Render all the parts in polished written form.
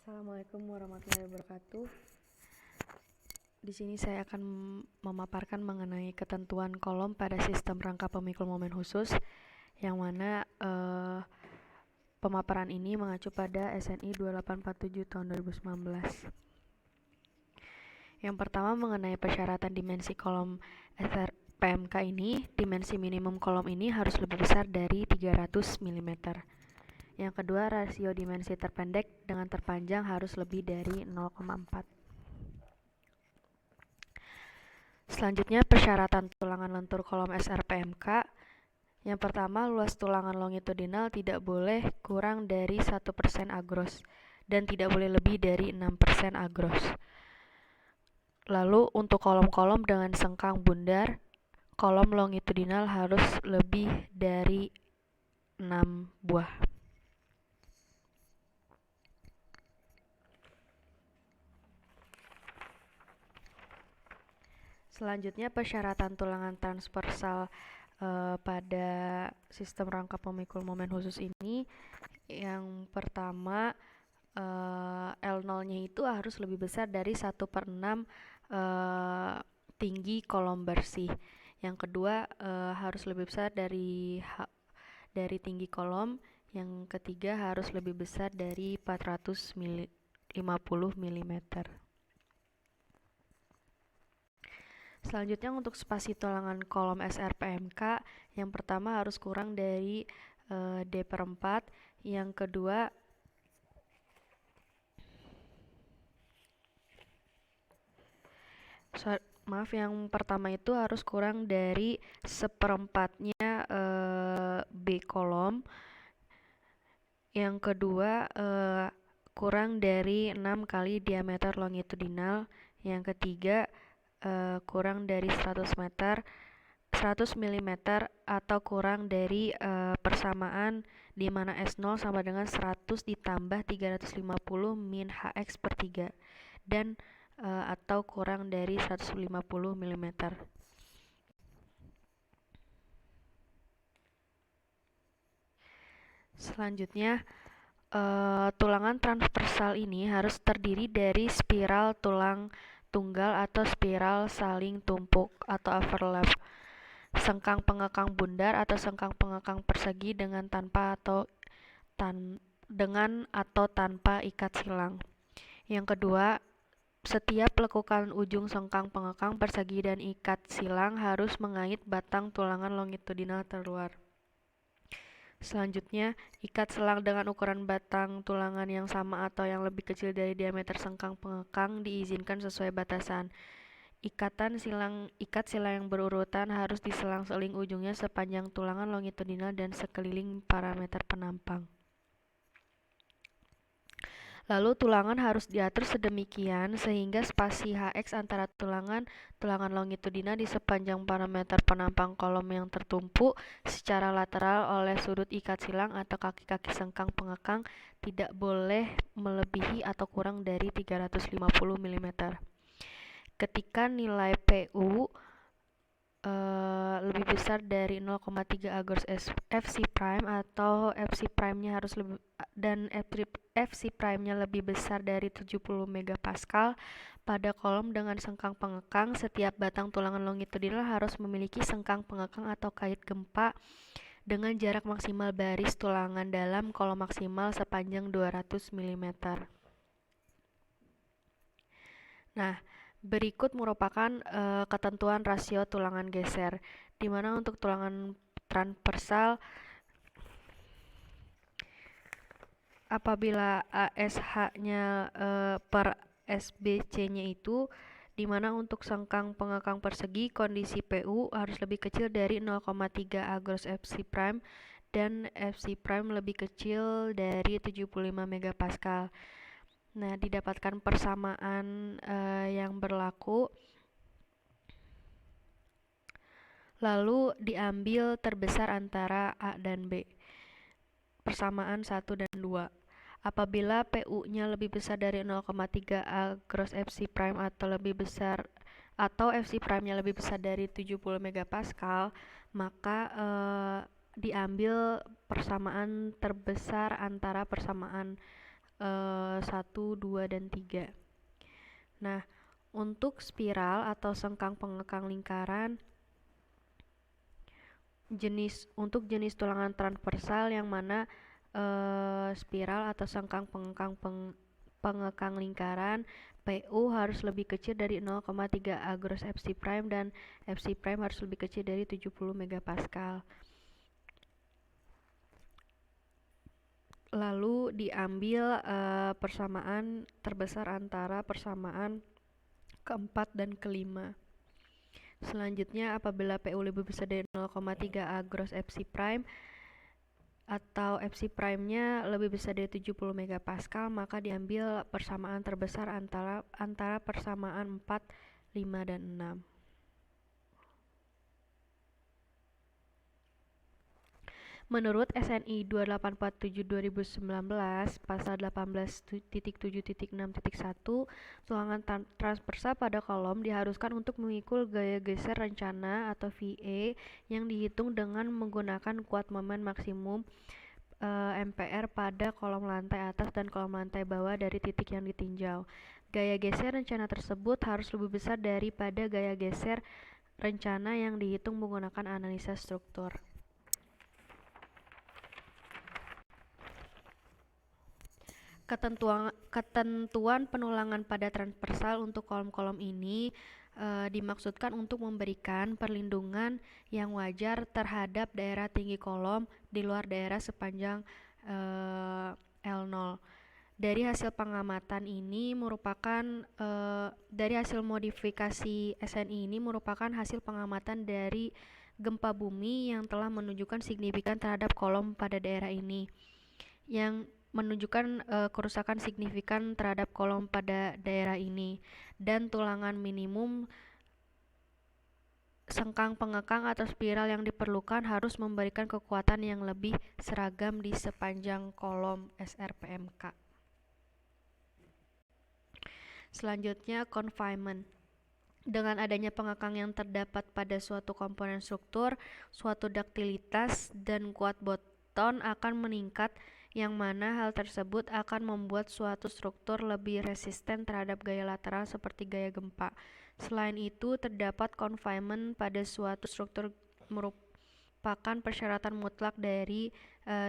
Assalamualaikum warahmatullahi wabarakatuh. Di sini saya akan memaparkan mengenai ketentuan kolom pada sistem rangka pemikul momen khusus, yang mana pemaparan ini mengacu pada SNI 2847 tahun 2019. Yang pertama mengenai persyaratan dimensi kolom SRPMK ini, dimensi minimum kolom ini harus lebih besar dari 300 mm. Yang kedua, rasio dimensi terpendek dengan terpanjang harus lebih dari 0,4. Selanjutnya, persyaratan tulangan lentur kolom SRPMK. Yang pertama, luas tulangan longitudinal tidak boleh kurang dari 1% agros dan tidak boleh lebih dari 6% agros. Lalu, untuk kolom-kolom dengan sengkang bundar, kolom longitudinal harus lebih dari 6 buah. Selanjutnya, persyaratan tulangan transversal pada sistem rangka pemikul momen khusus ini. Yang pertama, L0-nya itu harus lebih besar dari 1/6 tinggi kolom bersih. Yang kedua, harus lebih besar dari tinggi kolom. Yang ketiga, harus lebih besar dari 450 mm. Selanjutnya, untuk spasi tulangan kolom SRPMK, yang pertama harus kurang dari D/4. Yang kedua, yang pertama itu harus kurang dari 1/4-nya B kolom. Yang kedua, kurang dari 6 kali diameter longitudinal. Yang ketiga, kurang dari 100 mm atau kurang dari persamaan di mana S0 sama dengan 100 ditambah 350 min Hx/3 dan atau kurang dari 150 mm. Selanjutnya, tulangan transversal ini harus terdiri dari spiral tulang tunggal atau spiral saling tumpuk atau overlap, sengkang pengekang bundar atau sengkang pengekang persegi dengan atau tanpa ikat silang. Yang kedua, setiap lekukan ujung sengkang pengekang persegi dan ikat silang harus mengait batang tulangan longitudinal terluar. Selanjutnya, ikat selang dengan ukuran batang tulangan yang sama atau yang lebih kecil dari diameter sengkang pengekang diizinkan sesuai batasan. Ikat silang yang berurutan harus diselang-seling ujungnya sepanjang tulangan longitudinal dan sekeliling parameter penampang. Lalu tulangan harus diatur sedemikian sehingga spasi Hx antara tulangan longitudinal di sepanjang parameter penampang kolom yang tertumpu secara lateral oleh sudut ikat silang atau kaki-kaki sengkang pengekang tidak boleh melebihi atau kurang dari 350 mm. Ketika nilai Pu lebih besar dari 0,3 agros Fc prime atau Fc prime-nya harus lebih dan Fc prime-nya lebih besar dari 70 megapascal pada kolom dengan sengkang pengekang, setiap batang tulangan longitudinal harus memiliki sengkang pengekang atau kait gempa dengan jarak maksimal baris tulangan dalam kolom maksimal sepanjang 200 mm. Nah, berikut merupakan ketentuan rasio tulangan geser, di mana untuk tulangan transversal apabila ASH-nya per SBC-nya itu, di mana untuk sengkang pengekang persegi kondisi Pu harus lebih kecil dari 0,3 agros Fc prime dan Fc prime lebih kecil dari 75 megapascal. Nah, didapatkan persamaan yang berlaku, lalu diambil terbesar antara A dan B. Persamaan 1 dan 2. Apabila Pu-nya lebih besar dari 0,3 agros Fc prime atau Fc prime-nya lebih besar dari 70 megapascal, maka diambil persamaan terbesar antara persamaan 1, 2, dan 3. Nah, untuk spiral atau sengkang pengekang lingkaran, untuk jenis tulangan transversal yang mana spiral atau sengkang pengekang lingkaran PU harus lebih kecil dari 0,3 Agros Fc prime dan Fc prime harus lebih kecil dari 70 megapascal. Lalu diambil persamaan terbesar antara persamaan keempat dan kelima. Selanjutnya, apabila PU lebih besar dari 0,3 Agros Fc prime atau Fc prime-nya lebih besar dari 70 megapascal, maka diambil persamaan terbesar antara persamaan 4, 5, dan 6. Menurut SNI 2847/2019 pasal 18.7.6.1, tulangan transversal pada kolom diharuskan untuk memikul gaya geser rencana atau VA yang dihitung dengan menggunakan kuat momen maksimum MPR pada kolom lantai atas dan kolom lantai bawah dari titik yang ditinjau. Gaya geser rencana tersebut harus lebih besar daripada gaya geser rencana yang dihitung menggunakan analisa struktur. Ketentuan penulangan pada transversal untuk kolom-kolom ini dimaksudkan untuk memberikan perlindungan yang wajar terhadap daerah tinggi kolom di luar daerah sepanjang L0. Dari hasil pengamatan ini dari hasil modifikasi SNI ini merupakan hasil pengamatan dari gempa bumi yang telah menunjukkan signifikan terhadap kolom pada daerah ini, yang menunjukkan kerusakan signifikan terhadap kolom pada daerah ini, dan tulangan minimum sengkang pengekang atau spiral yang diperlukan harus memberikan kekuatan yang lebih seragam di sepanjang kolom SRPMK. Selanjutnya, confinement. Dengan adanya pengekang yang terdapat pada suatu komponen struktur, suatu duktilitas dan kuat boton akan meningkat, yang mana hal tersebut akan membuat suatu struktur lebih resisten terhadap gaya lateral seperti gaya gempa. Selain itu, terdapat confinement pada suatu struktur merupakan persyaratan mutlak dari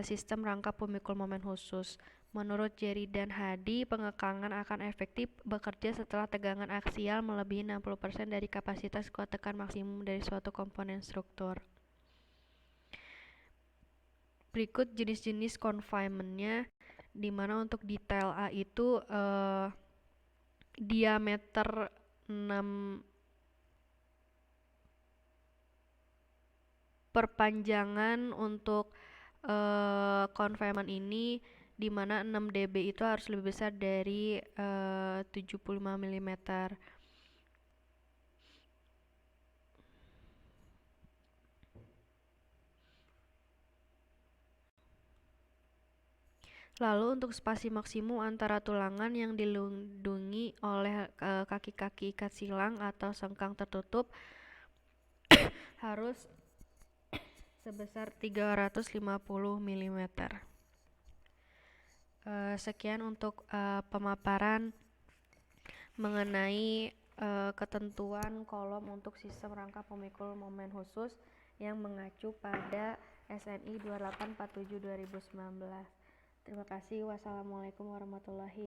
sistem rangka pemikul momen khusus. Menurut Jerry dan Hadi, pengekangan akan efektif bekerja setelah tegangan aksial melebihi 60% dari kapasitas kuat tekan maksimum dari suatu komponen struktur. Berikut jenis-jenis confinement-nya, di mana untuk detail A itu diameter 6 perpanjangan untuk confinement ini, di mana 6 dB itu harus lebih besar dari 75 mm. Lalu untuk spasi maksimum antara tulangan yang dilindungi oleh kaki-kaki ikat silang atau sengkang tertutup harus sebesar 350 mm. Sekian untuk pemaparan mengenai ketentuan kolom untuk sistem rangka pemikul momen khusus yang mengacu pada SNI 2847/2019. Terima kasih. Wassalamualaikum warahmatullahi wabarakatuh.